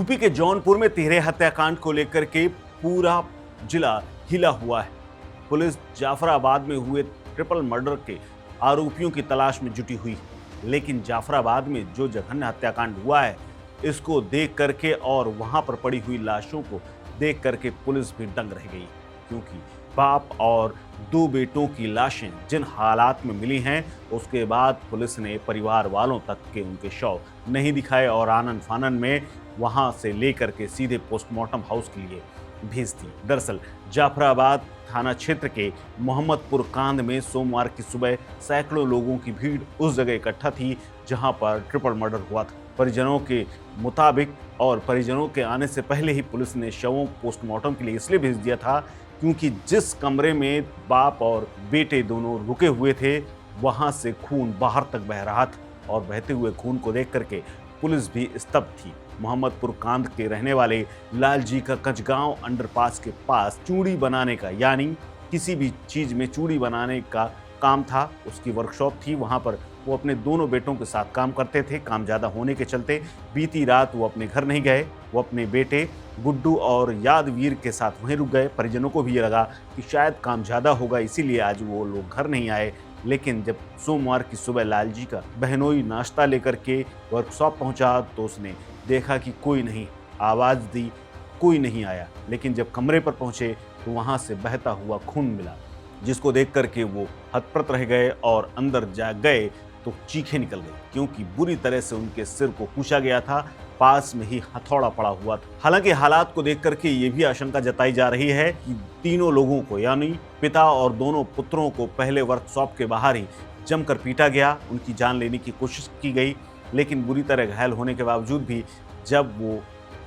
UP के जौनपुर में तिहरे हत्याकांड को लेकर के पूरा जिला हिला हुआ है। पुलिस जाफराबाद में हुए ट्रिपल मर्डर के आरोपियों की तलाश में जुटी हुई है, लेकिन जाफराबाद में जो जघन्य हत्याकांड हुआ है इसको देख करके और वहां पर पड़ी हुई लाशों को देख करके पुलिस भी दंग रह गई, क्योंकि बाप और दो बेटों की लाशें जिन हालात में मिली हैं उसके बाद पुलिस ने परिवार वालों तक के उनके शव नहीं दिखाए और आनन फानन में वहां से लेकर के सीधे पोस्टमार्टम हाउस के लिए भेज दी। दरअसल जाफराबाद थाना क्षेत्र के मोहम्मदपुर कांद में सोमवार की सुबह सैकड़ों लोगों की भीड़ उस जगह इकट्ठा थी जहां पर ट्रिपल मर्डर हुआ था। परिजनों के मुताबिक और परिजनों के आने से पहले ही पुलिस ने शवों पोस्टमार्टम के लिए इसलिए भेज दिया था क्योंकि जिस कमरे में बाप और बेटे दोनों रुके हुए थे वहां से खून बाहर तक बह रहा था और बहते हुए खून को देख करके पुलिस भी स्तब्ध थी। मोहम्मदपुर कांद के रहने वाले लालजी का कचगांव अंडरपास के पास चूड़ी बनाने का यानी किसी भी चीज में चूड़ी बनाने का काम था, उसकी वर्कशॉप थी। वहां पर वो अपने दोनों बेटों के साथ काम करते थे। काम ज़्यादा होने के चलते बीती रात वो अपने घर नहीं गए। वो अपने बेटे गुड्डू और यादवीर के साथ वहीं रुक गए। परिजनों को भी ये लगा कि शायद काम ज़्यादा होगा, इसीलिए आज वो लोग घर नहीं आए। लेकिन जब सोमवार की सुबह लालजी का बहनोई नाश्ता लेकर के वर्कशॉप पहुंचा तो उसने देखा कि कोई नहीं, आवाज़ दी, कोई नहीं आया। लेकिन जब कमरे पर पहुंचे तो वहां से बहता हुआ खून मिला, जिसको देख करके वो हतप्रत रह गए और अंदर जा गए तो चीखें निकल गई, क्योंकि बुरी तरह से उनके सिर को कूचा गया था। पास में ही हथौड़ा पड़ा हुआ था। हालांकि हालात को देख करके ये भी आशंका जताई जा रही है कि तीनों लोगों को यानी पिता और दोनों पुत्रों को पहले वर्कशॉप के बाहर ही जमकर पीटा गया, उनकी जान लेने की कोशिश की गई। लेकिन बुरी तरह घायल होने के बावजूद भी जब वो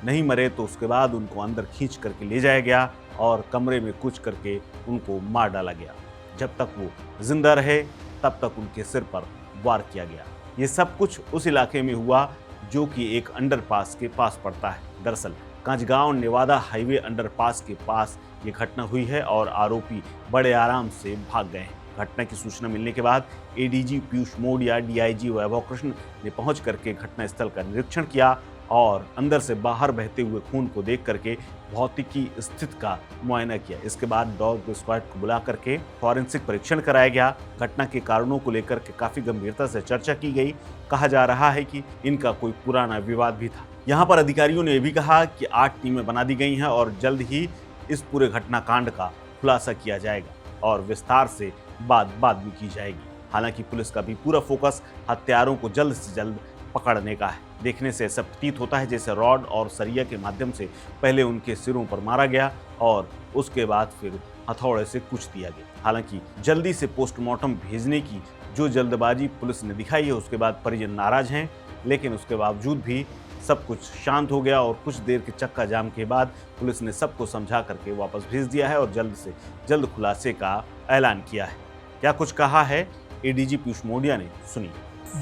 नहीं मरे तो उसके बाद उनको अंदर खींच करके ले जाया गया और कमरे में कुछ करके उनको मार डाला गया। जब तक वो जिंदा रहे तब तक उनके सिर पर वार किया गया। ये सब कुछ उस इलाके में हुआ जो कि एक अंडरपास के पास पड़ता है। दरअसल कांजगांव नेवादा हाईवे अंडरपास के पास ये घटना हुई है और आरोपी बड़े आराम से भाग गए हैं। घटना की सूचना मिलने के बाद एडीजी पीयूष मोडिया, डीआईजी वैभव कृष्ण ने पहुंच करके घटनास्थल का निरीक्षण किया और अंदर से बाहर बहते हुए खून को देख करके भौतिकी स्थिति का मुआयना किया। इसके बाद डॉग स्क्वाड को बुला करके फॉरेंसिक परीक्षण कराया गया। घटना के कारणों को लेकर के काफी गंभीरता से चर्चा की गई। कहा जा रहा है कि इनका कोई पुराना विवाद भी था। यहाँ पर अधिकारियों ने भी कहा कि 8 टीमें बना दी गई हैं और जल्द ही इस पूरे घटनाकांड का खुलासा किया जाएगा और विस्तार से बात भी की जाएगी। हालांकि पुलिस का भी पूरा फोकस हत्यारों को जल्द से जल्द पकड़ने का है। देखने से ऐसा प्रतीत होता है जैसे रॉड और सरिया के माध्यम से पहले उनके सिरों पर मारा गया और उसके बाद फिर हथौड़े से कुच दिया गया। हालांकि जल्दी से पोस्टमार्टम भेजने की जो जल्दबाजी पुलिस ने दिखाई है उसके बाद परिजन नाराज हैं, लेकिन उसके बावजूद भी सब कुछ शांत हो गया और कुछ देर के चक्का जाम के बाद पुलिस ने सबको समझा करके वापस भेज दिया है और जल्द से जल्द खुलासे का ऐलान किया है। क्या कुछ कहा है एडीजी पीयूष मोडिया ने, सुनिए।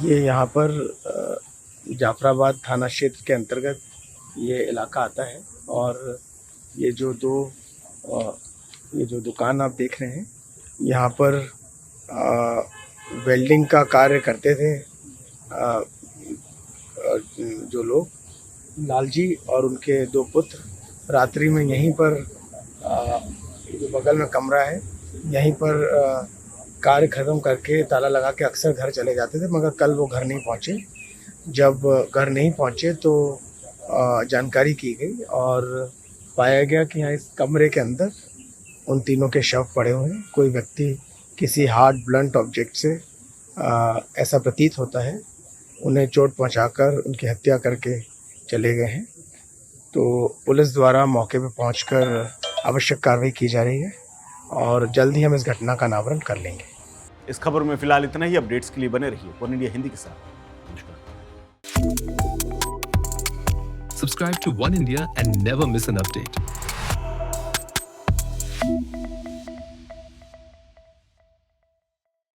ये यहाँ पर जाफराबाद थाना क्षेत्र के अंतर्गत ये इलाका आता है और ये जो दुकान आप देख रहे हैं यहाँ पर वेल्डिंग का कार्य करते थे जो लोग, लालजी और उनके 2 पुत्र रात्रि में यहीं पर जो बगल में कमरा है यहीं पर कार्य ख़त्म करके ताला लगा के अक्सर घर चले जाते थे, मगर कल वो घर नहीं पहुँचे। जब घर नहीं पहुँचे तो जानकारी की गई और पाया गया कि यहाँ इस कमरे के अंदर उन तीनों के शव पड़े हुए हैं। कोई व्यक्ति किसी हार्ड ब्लंट ऑब्जेक्ट से ऐसा प्रतीत होता है उन्हें चोट पहुंचाकर उनकी हत्या करके चले गए हैं। तो पुलिस द्वारा मौके पर पहुंचकर आवश्यक कार्रवाई की जा रही है और जल्द ही हम इस घटना का अनावरण कर लेंगे। इस खबर में फिलहाल इतना ही। अपडेट्स के लिए बने रहिए वन इंडिया हिंदी के साथ। Subscribe to One India and never miss an update.